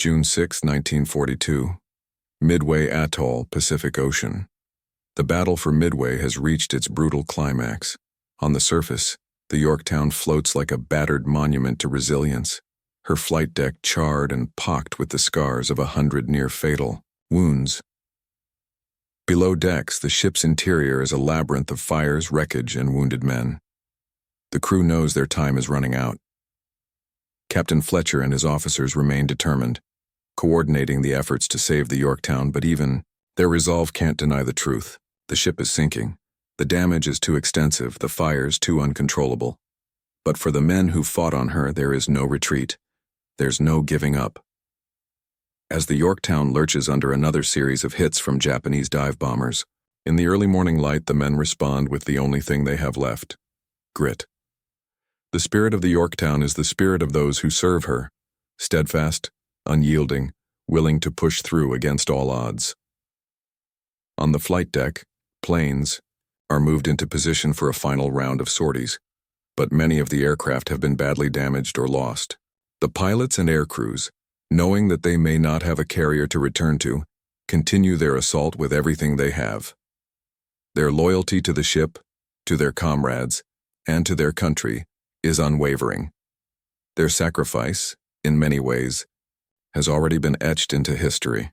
June 6, 1942. Midway Atoll, Pacific Ocean. The battle for Midway has reached its brutal climax. On the surface, the Yorktown floats like a battered monument to resilience, her flight deck charred and pocked with the scars of 100 near-fatal wounds. Below decks, the ship's interior is a labyrinth of fires, wreckage, and wounded men. The crew knows their time is running out. Captain Fletcher and his officers remain determined, coordinating the efforts to save the Yorktown, but even their resolve can't deny the truth. The ship is sinking. The damage is too extensive, the fires too uncontrollable. But for the men who fought on her, there is no retreat. There's no giving up. As the Yorktown lurches under another series of hits from Japanese dive bombers, in the early morning light the men respond with the only thing they have left: grit. The spirit of the Yorktown is the spirit of those who serve her, steadfast, unyielding, willing to push through against all odds. On the flight deck, planes are moved into position for a final round of sorties, but many of the aircraft have been badly damaged or lost. The pilots and air crews, knowing that they may not have a carrier to return to, continue their assault with everything they have. Their loyalty to the ship, to their comrades, and to their country is unwavering. Their sacrifice, in many ways, has already been etched into history.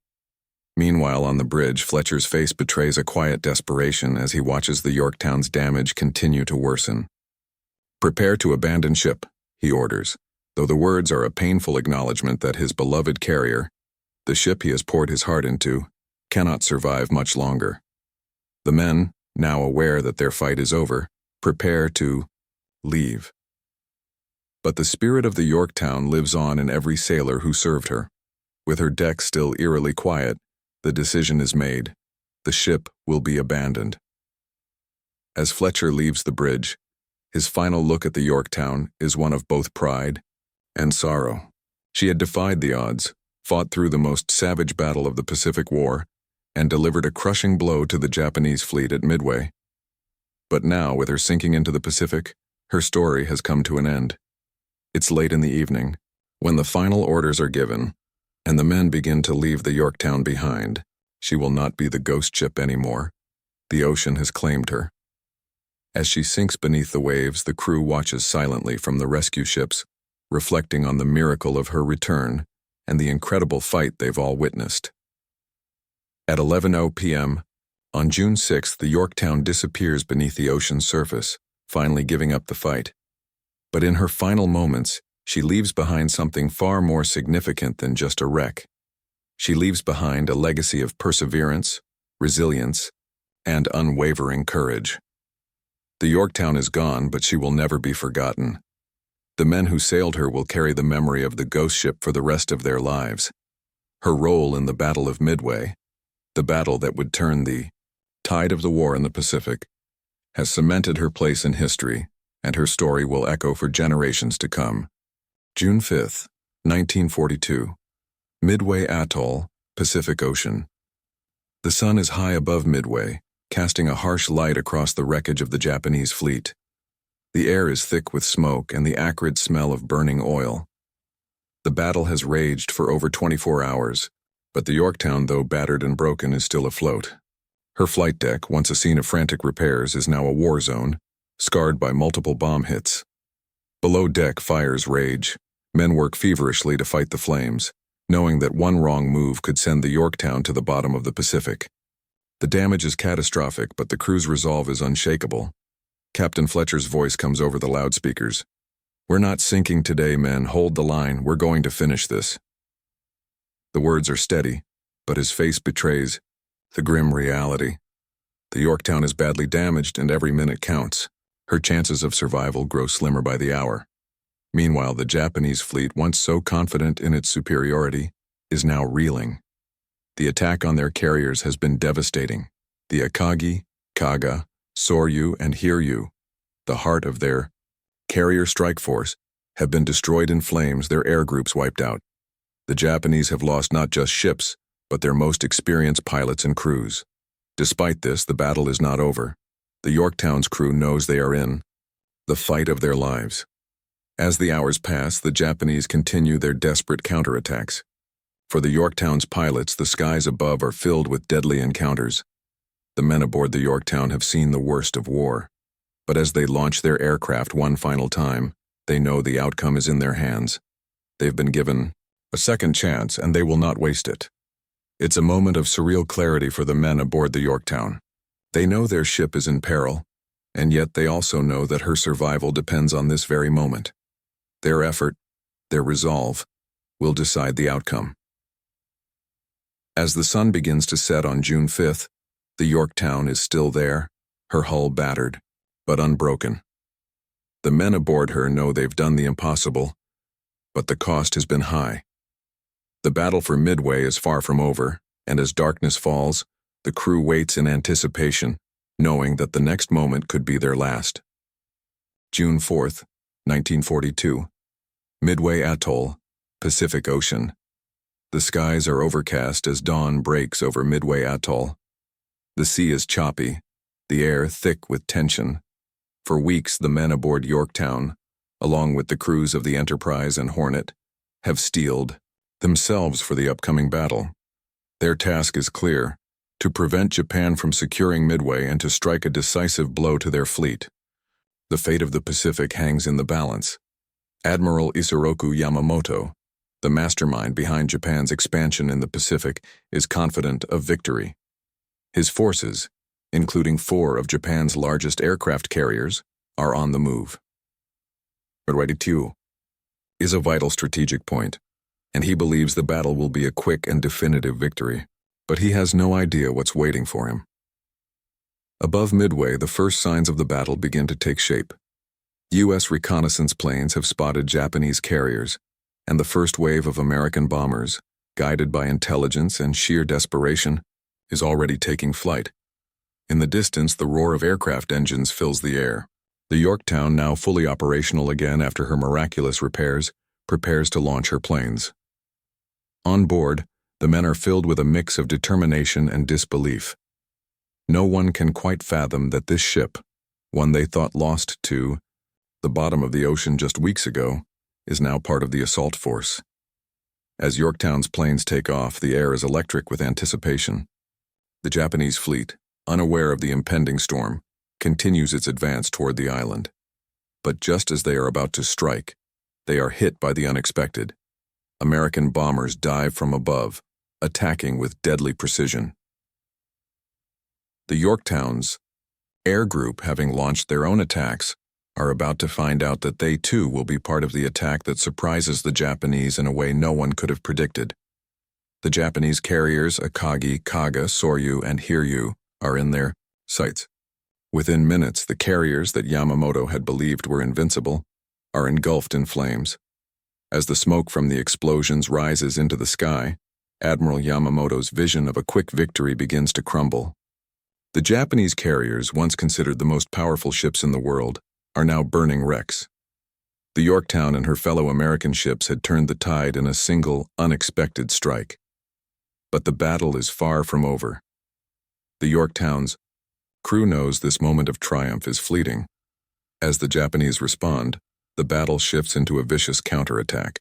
Meanwhile, on the bridge, Fletcher's face betrays a quiet desperation as he watches the Yorktown's damage continue to worsen. "Prepare to abandon ship," he orders, though the words are a painful acknowledgement that his beloved carrier, the ship he has poured his heart into, cannot survive much longer. The men, now aware that their fight is over, prepare to leave. But the spirit of the Yorktown lives on in every sailor who served her. With her deck still eerily quiet, the decision is made. The ship will be abandoned. As Fletcher leaves the bridge, his final look at the Yorktown is one of both pride and sorrow. She had defied the odds, fought through the most savage battle of the Pacific War, and delivered a crushing blow to the Japanese fleet at Midway. But now, with her sinking into the Pacific, her story has come to an end. It's late in the evening, when the final orders are given, and the men begin to leave the Yorktown behind. She will not be the ghost ship anymore. The ocean has claimed her. As she sinks beneath the waves, the crew watches silently from the rescue ships, reflecting on the miracle of her return and the incredible fight they've all witnessed. At 11:00 p.m., on June 6th, the Yorktown disappears beneath the ocean's surface, finally giving up the fight. But in her final moments, she leaves behind something far more significant than just a wreck. She leaves behind a legacy of perseverance, resilience, and unwavering courage. The Yorktown is gone, but she will never be forgotten. The men who sailed her will carry the memory of the ghost ship for the rest of their lives. Her role in the Battle of Midway, the battle that would turn the tide of the war in the Pacific, has cemented her place in history, and her story will echo for generations to come. June 5, 1942. Midway Atoll, Pacific Ocean. The sun is high above Midway, casting a harsh light across the wreckage of the Japanese fleet. The air is thick with smoke and the acrid smell of burning oil. The battle has raged for over 24 hours, but the Yorktown, though battered and broken, is still afloat. Her flight deck, once a scene of frantic repairs, is now a war zone, scarred by multiple bomb hits. Below deck, fires rage. Men work feverishly to fight the flames, knowing that one wrong move could send the Yorktown to the bottom of the Pacific. The damage is catastrophic, but the crew's resolve is unshakable. Captain Fletcher's voice comes over the loudspeakers. "We're not sinking today, men. Hold the line. We're going to finish this." The words are steady, but his face betrays the grim reality. The Yorktown is badly damaged, and every minute counts. Her chances of survival grow slimmer by the hour. Meanwhile, the Japanese fleet, once so confident in its superiority, is now reeling. The attack on their carriers has been devastating. The Akagi, Kaga, Soryu, and Hiryu, the heart of their carrier strike force, have been destroyed in flames, their air groups wiped out. The Japanese have lost not just ships, but their most experienced pilots and crews. Despite this, the battle is not over. The Yorktown's crew knows they are in the fight of their lives. As the hours pass, the Japanese continue their desperate counterattacks. For the Yorktown's pilots, the skies above are filled with deadly encounters. The men aboard the Yorktown have seen the worst of war. But as they launch their aircraft one final time, they know the outcome is in their hands. They've been given a second chance, and they will not waste it. It's a moment of surreal clarity for the men aboard the Yorktown. They know their ship is in peril, and yet they also know that her survival depends on this very moment. Their effort, their resolve, will decide the outcome. As the sun begins to set on June 5th, the Yorktown is still there, her hull battered, but unbroken. The men aboard her know they've done the impossible, but the cost has been high. The battle for Midway is far from over, and as darkness falls, the crew waits in anticipation, knowing that the next moment could be their last. June 4th, 1942. Midway Atoll, Pacific Ocean. The skies are overcast as dawn breaks over Midway Atoll. The sea is choppy, the air thick with tension. For weeks, the men aboard Yorktown, along with the crews of the Enterprise and Hornet, have steeled themselves for the upcoming battle. Their task is clear: to prevent Japan from securing Midway and to strike a decisive blow to their fleet. The fate of the Pacific hangs in the balance. Admiral Isoroku Yamamoto, the mastermind behind Japan's expansion in the Pacific, is confident of victory. His forces, including 4 of Japan's largest aircraft carriers, are on the move. Midway is a vital strategic point, and he believes the battle will be a quick and definitive victory, but he has no idea what's waiting for him. Above Midway, the first signs of the battle begin to take shape. U.S. reconnaissance planes have spotted Japanese carriers, and the first wave of American bombers, guided by intelligence and sheer desperation, is already taking flight. In the distance, the roar of aircraft engines fills the air. The Yorktown, now fully operational again after her miraculous repairs, prepares to launch her planes. On board, the men are filled with a mix of determination and disbelief. No one can quite fathom that this ship, one they thought lost to the bottom of the ocean just weeks ago, is now part of the assault force. As Yorktown's planes take off, the air is electric with anticipation. The Japanese fleet, unaware of the impending storm, continues its advance toward the island. But just as they are about to strike, they are hit by the unexpected. American bombers dive from above, attacking with deadly precision. The Yorktown's air group, having launched their own attacks, are about to find out that they too will be part of the attack that surprises the Japanese in a way no one could have predicted. The Japanese carriers Akagi, Kaga, Soryu, and Hiryu are in their sights. Within minutes, the carriers that Yamamoto had believed were invincible are engulfed in flames. As the smoke from the explosions rises into the sky, Admiral Yamamoto's vision of a quick victory begins to crumble. The Japanese carriers, once considered the most powerful ships in the world, are now burning wrecks. The Yorktown and her fellow American ships had turned the tide in a single, unexpected strike. But the battle is far from over. The Yorktown's crew knows this moment of triumph is fleeting. As the Japanese respond, the battle shifts into a vicious counterattack.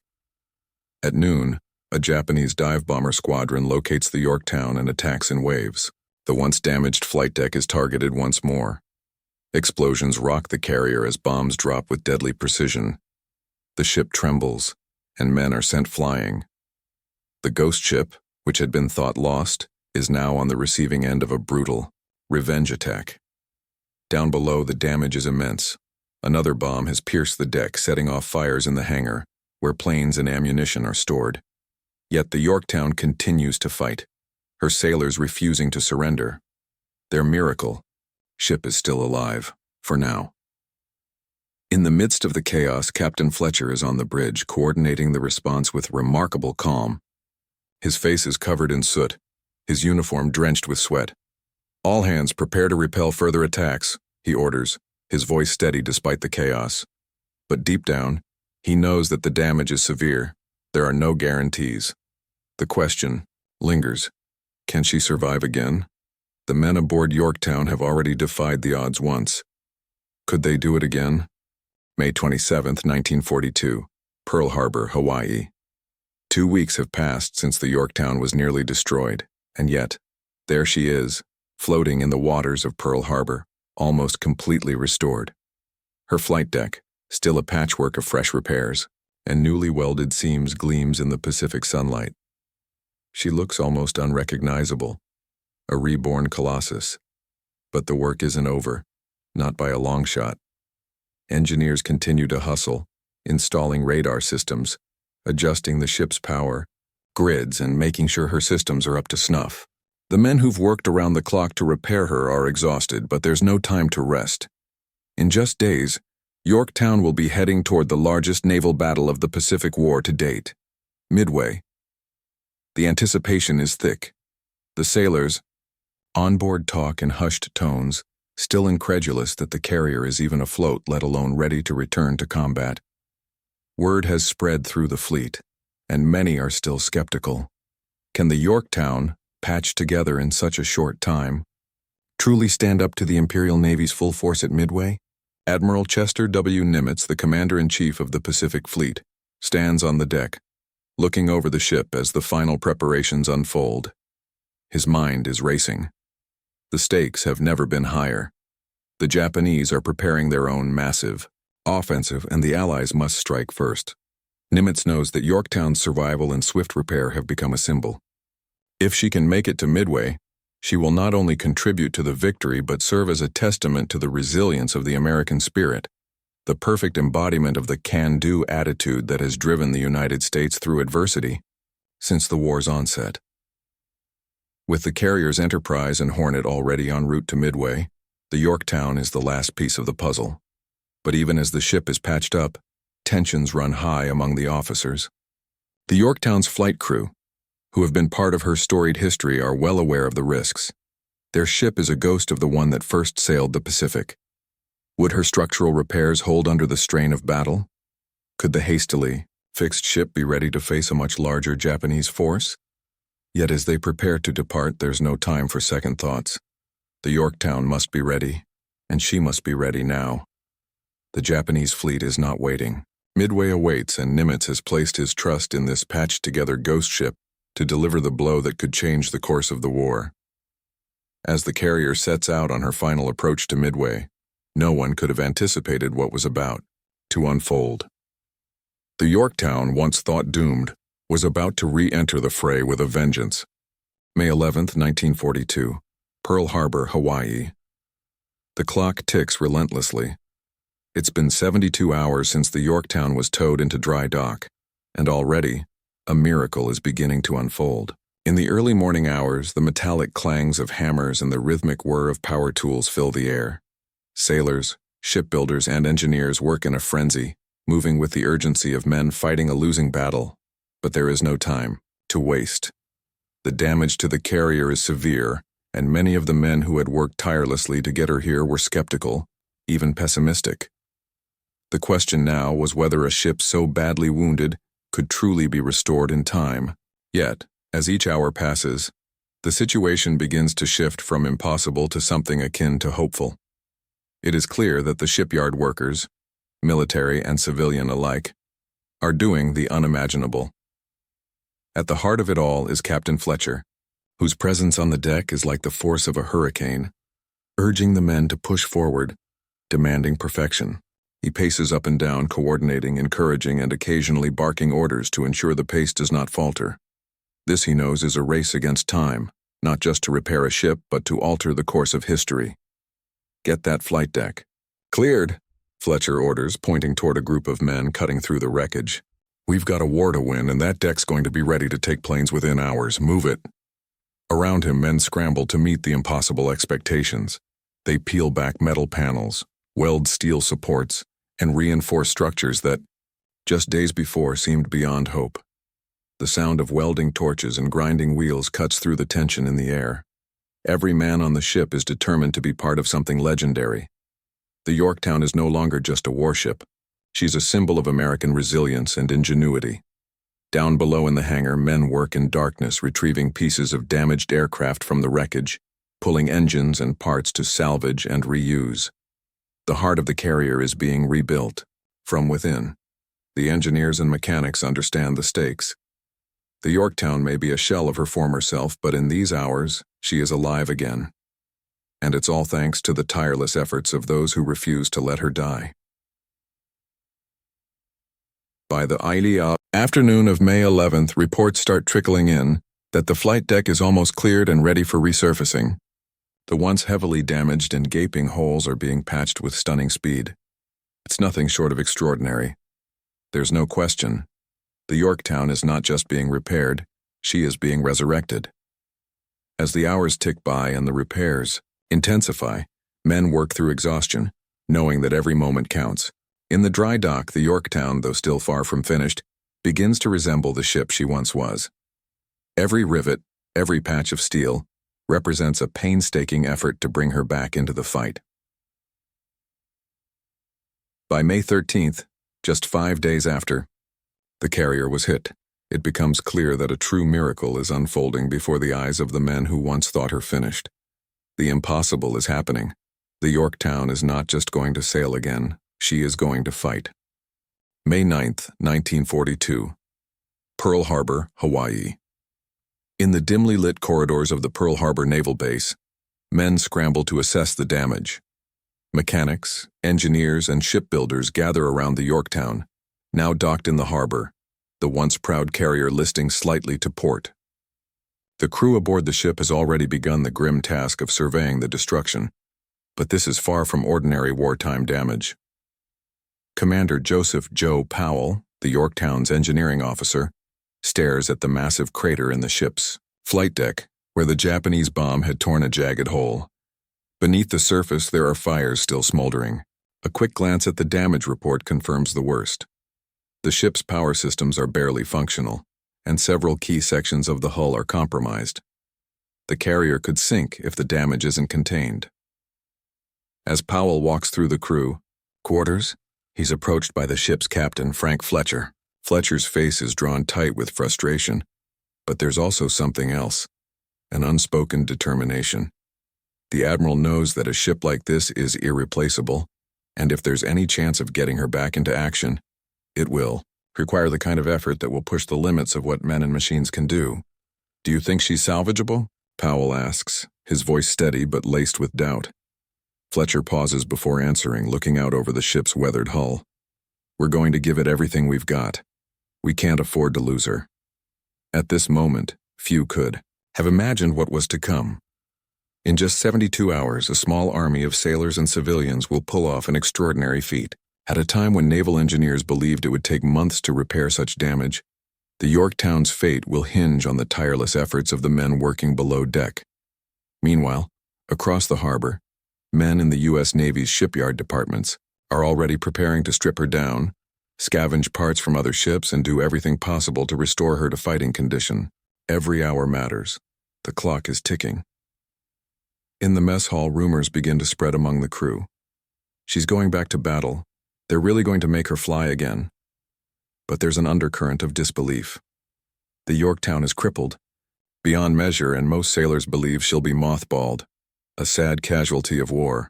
At noon, a Japanese dive bomber squadron locates the Yorktown and attacks in waves. The once damaged flight deck is targeted once more. Explosions rock the carrier as bombs drop with deadly precision. The ship trembles, and men are sent flying. The ghost ship, which had been thought lost, is now on the receiving end of a brutal revenge attack. Down below, the damage is immense. Another bomb has pierced the deck, setting off fires in the hangar, where planes and ammunition are stored. Yet the Yorktown continues to fight, her sailors refusing to surrender. Their miracle ship is still alive, for now. In the midst of the chaos, Captain Fletcher is on the bridge, coordinating the response with remarkable calm. His face is covered in soot, his uniform drenched with sweat. "All hands prepare to repel further attacks," he orders, his voice steady despite the chaos. But deep down, he knows that the damage is severe. There are no guarantees. The question lingers: can she survive again? The men aboard Yorktown have already defied the odds once. Could they do it again? May 27, 1942, Pearl Harbor, Hawaii. 2 weeks have passed since the Yorktown was nearly destroyed, and yet, there she is, floating in the waters of Pearl Harbor, almost completely restored. Her flight deck, still a patchwork of fresh repairs, and newly welded seams gleams in the Pacific sunlight. She looks almost unrecognizable, a reborn colossus. But the work isn't over, not by a long shot. Engineers continue to hustle, installing radar systems, adjusting the ship's power, grids, and making sure her systems are up to snuff. The men who've worked around the clock to repair her are exhausted, but there's no time to rest. In just days, Yorktown will be heading toward the largest naval battle of the Pacific War to date, Midway. The anticipation is thick. The sailors, onboard talk in hushed tones, still incredulous that the carrier is even afloat, let alone ready to return to combat. Word has spread through the fleet, and many are still skeptical. Can the Yorktown, patched together in such a short time, truly stand up to the Imperial Navy's full force at Midway? Admiral Chester W. Nimitz, the Commander-in-Chief of the Pacific Fleet, stands on the deck, looking over the ship as the final preparations unfold. His mind is racing. The stakes have never been higher. The Japanese are preparing their own massive offensive, and the Allies must strike first. Nimitz knows that Yorktown's survival and swift repair have become a symbol. If she can make it to Midway, she will not only contribute to the victory but serve as a testament to the resilience of the American spirit, the perfect embodiment of the can-do attitude that has driven the United States through adversity since the war's onset. With the carriers Enterprise and Hornet already en route to Midway, the Yorktown is the last piece of the puzzle. But even as the ship is patched up, tensions run high among the officers. The Yorktown's flight crew, who have been part of her storied history, are well aware of the risks. Their ship is a ghost of the one that first sailed the Pacific. Would her structural repairs hold under the strain of battle? Could the hastily fixed ship be ready to face a much larger Japanese force? Yet as they prepare to depart, there's no time for second thoughts. The Yorktown must be ready, and she must be ready now. The Japanese fleet is not waiting. Midway awaits, and Nimitz has placed his trust in this patched-together ghost ship to deliver the blow that could change the course of the war. As the carrier sets out on her final approach to Midway, no one could have anticipated what was about to unfold. The Yorktown, once thought doomed, was about to re-enter the fray with a vengeance. May 11, 1942, Pearl Harbor, Hawaii. The clock ticks relentlessly. It's been 72 hours since the Yorktown was towed into dry dock, and already, a miracle is beginning to unfold. In the early morning hours, the metallic clangs of hammers and the rhythmic whir of power tools fill the air. Sailors, shipbuilders, and engineers work in a frenzy, moving with the urgency of men fighting a losing battle. But there is no time to waste. The damage to the carrier is severe, and many of the men who had worked tirelessly to get her here were skeptical, even pessimistic. The question now was whether a ship so badly wounded could truly be restored in time. Yet, as each hour passes, the situation begins to shift from impossible to something akin to hopeful. It is clear that the shipyard workers, military and civilian alike, are doing the unimaginable. At the heart of it all is Captain Fletcher, whose presence on the deck is like the force of a hurricane, urging the men to push forward, demanding perfection. He paces up and down, coordinating, encouraging, and occasionally barking orders to ensure the pace does not falter. This, he knows, is a race against time, not just to repair a ship, but to alter the course of history. Get that flight deck. Cleared, Fletcher orders, pointing toward a group of men cutting through the wreckage. We've got a war to win, and that deck's going to be ready to take planes within hours. Move it. Around him, men scramble to meet the impossible expectations. They peel back metal panels, weld steel supports, and reinforce structures that, just days before, seemed beyond hope. The sound of welding torches and grinding wheels cuts through the tension in the air. Every man on the ship is determined to be part of something legendary. The Yorktown is no longer just a warship. She's a symbol of American resilience and ingenuity. Down below in the hangar, men work in darkness, retrieving pieces of damaged aircraft from the wreckage, pulling engines and parts to salvage and reuse. The heart of the carrier is being rebuilt, from within. The engineers and mechanics understand the stakes. The Yorktown may be a shell of her former self, but in these hours, she is alive again. And it's all thanks to the tireless efforts of those who refuse to let her die. By the early afternoon of May 11th, reports start trickling in that the flight deck is almost cleared and ready for resurfacing. The once heavily damaged and gaping holes are being patched with stunning speed. It's nothing short of extraordinary. There's no question. The Yorktown is not just being repaired, she is being resurrected. As the hours tick by and the repairs intensify, men work through exhaustion, knowing that every moment counts. In the dry dock, the Yorktown, though still far from finished, begins to resemble the ship she once was. Every rivet, every patch of steel, represents a painstaking effort to bring her back into the fight. By May 13th, just 5 days after, the carrier was hit. It becomes clear that a true miracle is unfolding before the eyes of the men who once thought her finished. The impossible is happening. The Yorktown is not just going to sail again, she is going to fight. May 9th, 1942. Pearl Harbor, Hawaii. In the dimly lit corridors of the Pearl Harbor Naval Base, men scramble to assess the damage. Mechanics, engineers, and shipbuilders gather around the Yorktown, now docked in the harbor, the once proud carrier listing slightly to port. The crew aboard the ship has already begun the grim task of surveying the destruction, but this is far from ordinary wartime damage. Commander Joseph "Joe" Powell, the Yorktown's engineering officer, stares at the massive crater in the ship's flight deck, where the Japanese bomb had torn a jagged hole. Beneath the surface, there are fires still smoldering. A quick glance at the damage report confirms the worst. The ship's power systems are barely functional, and several key sections of the hull are compromised. The carrier could sink if the damage isn't contained. As Powell walks through the crew quarters, he's approached by the ship's captain, Frank Fletcher. Fletcher's face is drawn tight with frustration, but there's also something else, an unspoken determination. The admiral knows that a ship like this is irreplaceable, and if there's any chance of getting her back into action, it will require the kind of effort that will push the limits of what men and machines can do. "Do you think she's salvageable?" Powell asks, his voice steady but laced with doubt. Fletcher pauses before answering, looking out over the ship's weathered hull. "We're going to give it everything we've got. We can't afford to lose her." At this moment, few could have imagined what was to come. In just 72 hours, a small army of sailors and civilians will pull off an extraordinary feat. At a time when naval engineers believed it would take months to repair such damage, the Yorktown's fate will hinge on the tireless efforts of the men working below deck. Meanwhile, across the harbor, men in the U.S. Navy's shipyard departments are already preparing to strip her down, scavenge parts from other ships, and do everything possible to restore her to fighting condition. Every hour matters. The clock is ticking. In the mess hall, rumors begin to spread among the crew. She's going back to battle. They're really going to make her fly again. But there's an undercurrent of disbelief. The Yorktown is crippled beyond measure, and most sailors believe she'll be mothballed, a sad casualty of war.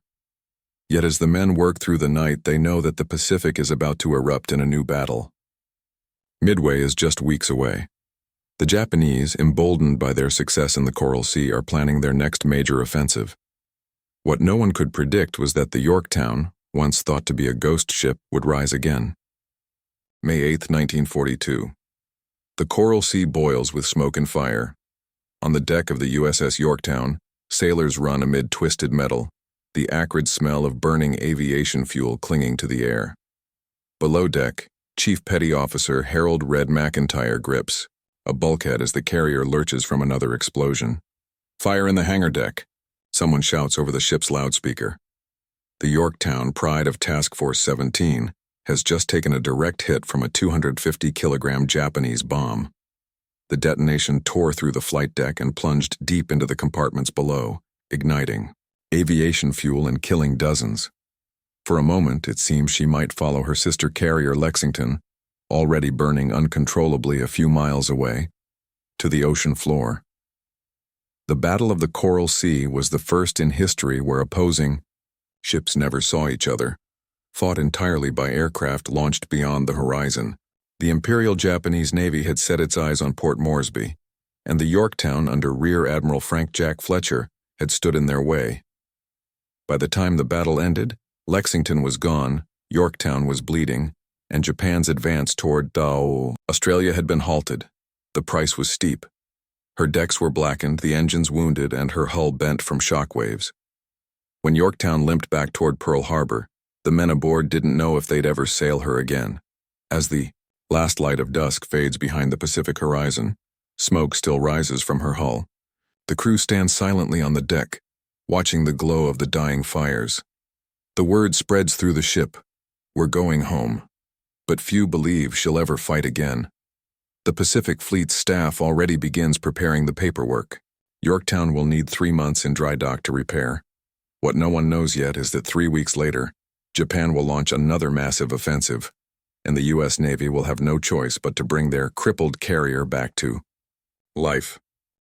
Yet as the men work through the night, they know that the Pacific is about to erupt in a new battle. Midway is just weeks away. The Japanese, emboldened by their success in the Coral Sea, are planning their next major offensive. What no one could predict was that the Yorktown, once thought to be a ghost ship, would rise again. May 8, 1942. The Coral Sea boils with smoke and fire. On the deck of the USS Yorktown, sailors run amid twisted metal, the acrid smell of burning aviation fuel clinging to the air. Below deck, Chief Petty Officer Harold "Red" McIntyre grips a bulkhead as the carrier lurches from another explosion. "Fire in the hangar deck," someone shouts over the ship's loudspeaker. The Yorktown, pride of Task Force 17, has just taken a direct hit from a 250-kilogram Japanese bomb. The detonation tore through the flight deck and plunged deep into the compartments below, igniting aviation fuel and killing dozens. For a moment, it seemed she might follow her sister carrier Lexington, already burning uncontrollably a few miles away, to the ocean floor. The Battle of the Coral Sea was the first in history where opposing ships never saw each other, fought entirely by aircraft launched beyond the horizon. The Imperial Japanese Navy had set its eyes on Port Moresby, and the Yorktown under Rear Admiral Frank Jack Fletcher had stood in their way. By the time the battle ended, Lexington was gone, Yorktown was bleeding, and Japan's advance toward Dao. Australia had been halted. The price was steep. Her decks were blackened, the engines wounded, and her hull bent from shock waves. When Yorktown limped back toward Pearl Harbor, the men aboard didn't know if they'd ever sail her again. As the last light of dusk fades behind the Pacific horizon, smoke still rises from her hull. The crew stands silently on the deck, watching the glow of the dying fires. The word spreads through the ship, "We're going home." But few believe she'll ever fight again. The Pacific Fleet's staff already begins preparing the paperwork. Yorktown will need 3 months in dry dock to repair. What no one knows yet is that 3 weeks later, Japan will launch another massive offensive, and the U.S. Navy will have no choice but to bring their crippled carrier back to life.